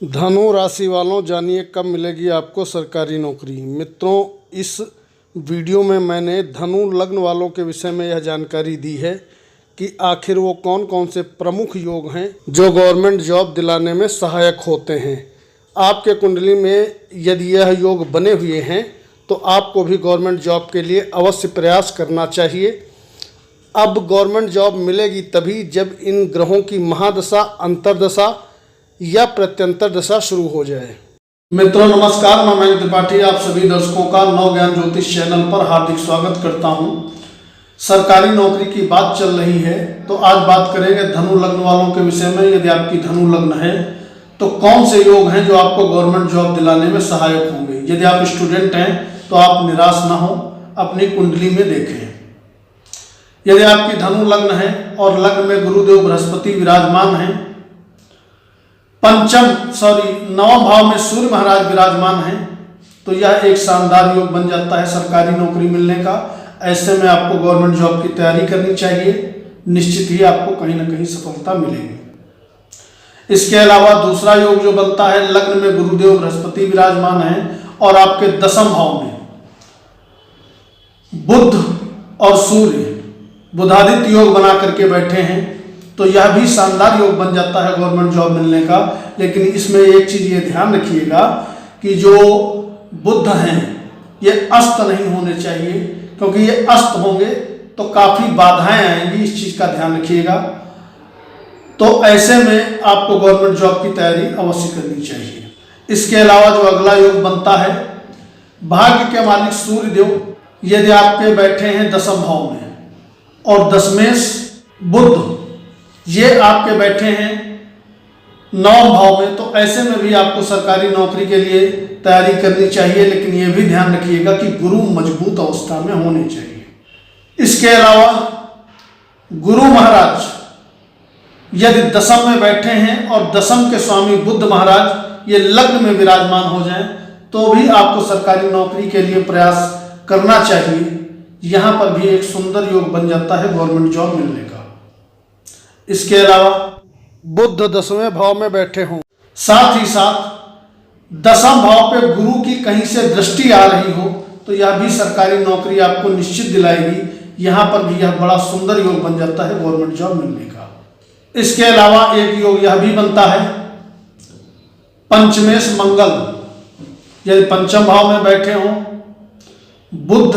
धनु राशि वालों, जानिए कब मिलेगी आपको सरकारी नौकरी। मित्रों, इस वीडियो में मैंने धनु लग्न वालों के विषय में यह जानकारी दी है कि आखिर वो कौन कौन से प्रमुख योग हैं जो गवर्नमेंट जॉब दिलाने में सहायक होते हैं। आपके कुंडली में यदि यह योग बने हुए हैं तो आपको भी गवर्नमेंट जॉब के लिए अवश्य प्रयास करना चाहिए। अब गवर्नमेंट जॉब मिलेगी तभी जब इन ग्रहों की महादशा, अंतर्दशा या प्रत्यंतर दशा शुरू हो जाए। मित्रों नमस्कार, मैं मयंक त्रिपाठी आप सभी दर्शकों का नव ज्ञान ज्योतिष चैनल पर हार्दिक स्वागत करता हूं। सरकारी नौकरी की बात चल रही है तो आज बात करेंगे धनु लग्न वालों के विषय में। यदि आपकी धनु लग्न है तो कौन से योग हैं जो आपको गवर्नमेंट जॉब दिलाने में सहायक होंगे। यदि आप स्टूडेंट हैं तो आप निराश ना हो, अपनी कुंडली में देखें। यदि आपकी धनु लग्न है और लग्न में गुरुदेव बृहस्पति विराजमान हैं, नवम भाव में सूर्य महाराज विराजमान हैं, तो यह एक शानदार योग बन जाता है सरकारी नौकरी मिलने का। ऐसे में आपको गवर्नमेंट जॉब की तैयारी करनी चाहिए, निश्चित ही आपको कहीं ना कहीं सफलता मिलेगी। इसके अलावा दूसरा योग जो बनता है, लग्न में गुरुदेव बृहस्पति विराजमान है और आपके दसम भाव में बुध और सूर्य बुधादित्य योग बना करके बैठे हैं, तो यह भी शानदार योग बन जाता है गवर्नमेंट जॉब मिलने का। लेकिन इसमें एक चीज ये ध्यान रखिएगा कि जो बुध हैं ये अस्त नहीं होने चाहिए, क्योंकि ये अस्त होंगे तो काफी बाधाएं आएंगी, इस चीज का ध्यान रखिएगा। तो ऐसे में आपको गवर्नमेंट जॉब की तैयारी अवश्य करनी चाहिए। इसके अलावा जो अगला योग बनता है, भाग्य के मालिक सूर्य देव यदि आपके बैठे हैं दसम भाव में और दशमेश बुध ये आपके बैठे हैं नवम भाव में, तो ऐसे में भी आपको सरकारी नौकरी के लिए तैयारी करनी चाहिए। लेकिन ये भी ध्यान रखिएगा कि गुरु मजबूत अवस्था में होने चाहिए। इसके अलावा गुरु महाराज यदि दसम में बैठे हैं और दसम के स्वामी बुध महाराज ये लग्न में विराजमान हो जाएं, तो भी आपको सरकारी नौकरी के लिए प्रयास करना चाहिए। यहां पर भी एक सुंदर योग बन जाता है गवर्नमेंट जॉब मिलने का। इसके अलावा बुध दसवें भाव में बैठे हों, साथ ही साथ दसम भाव पे गुरु की कहीं से दृष्टि आ रही हो, तो यह भी सरकारी नौकरी आपको निश्चित दिलाएगी। यहां पर भी यह बड़ा सुंदर योग बन जाता है गवर्नमेंट जॉब मिलने का। इसके अलावा एक योग यह भी बनता है, पंचमेश मंगल यदि पंचम भाव में बैठे हों, बुध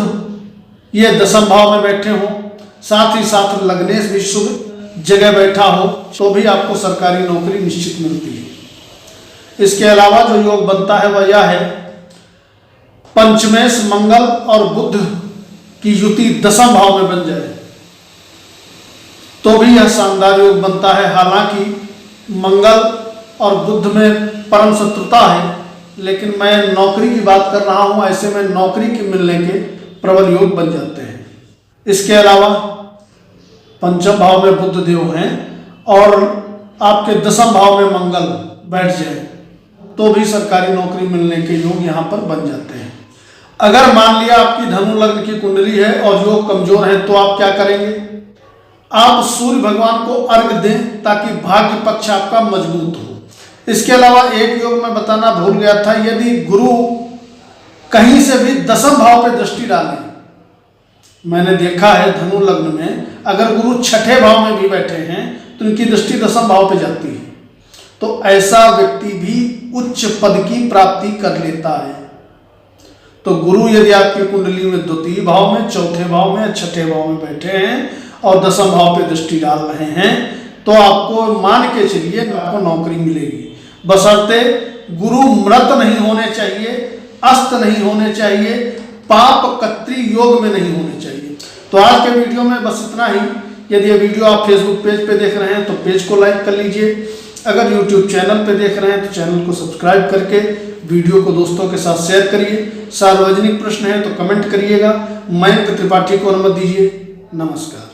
ये दसम भाव में बैठे हों, साथ ही साथ लग्नेश भी शुभ जगह बैठा हो, तो भी आपको सरकारी नौकरी निश्चित मिलती है। इसके अलावा जो योग बनता है वह यह है, पंचमेश मंगल और बुध की युति दसम भाव में बन जाए तो भी यह शानदार योग बनता है। हालांकि मंगल और बुध में परम शत्रुता है, लेकिन मैं नौकरी की बात कर रहा हूं। ऐसे में नौकरी के मिलने के प्रबल योग बन जाते हैं। इसके अलावा पंचम भाव में बुध देव हैं और आपके दसम भाव में मंगल बैठ जाए तो भी सरकारी नौकरी मिलने के योग यहां पर बन जाते हैं। अगर मान लिया आपकी धनु लग्न की कुंडली है और योग कमजोर है, तो आप क्या करेंगे? आप सूर्य भगवान को अर्घ्य दें ताकि भाग्य पक्ष आपका मजबूत हो। इसके अलावा एक योग मैं बताना भूल गया था, यदि गुरु कहीं से भी दसम भाव पे दृष्टि डालें, मैंने देखा है धनु लग्न में अगर गुरु छठे भाव में भी बैठे हैं तो इनकी दृष्टि दसम भाव पे जाती है, तो ऐसा व्यक्ति भी उच्च पद की प्राप्ति कर लेता है। तो गुरु यदि आपकी कुंडली में द्वितीय भाव में, चौथे भाव में, छठे भाव में बैठे हैं और दसम भाव पे दृष्टि डाल रहे हैं, तो आपको मान के चलिए आपको नौकरी मिलेगी। बशर्ते गुरु मृत नहीं होने चाहिए, अस्त नहीं होने चाहिए, पाप कत्री योग में नहीं होने चाहिए। तो आज के वीडियो में बस इतना ही। यदि ये वीडियो आप फेसबुक पेज पे देख रहे हैं तो पेज को लाइक कर लीजिए। अगर यूट्यूब चैनल पे देख रहे हैं तो चैनल को सब्सक्राइब करके वीडियो को दोस्तों के साथ शेयर करिए। सार्वजनिक प्रश्न है तो कमेंट करिएगा। मयंक त्रिपाठी को अनुमति दीजिए। नमस्कार।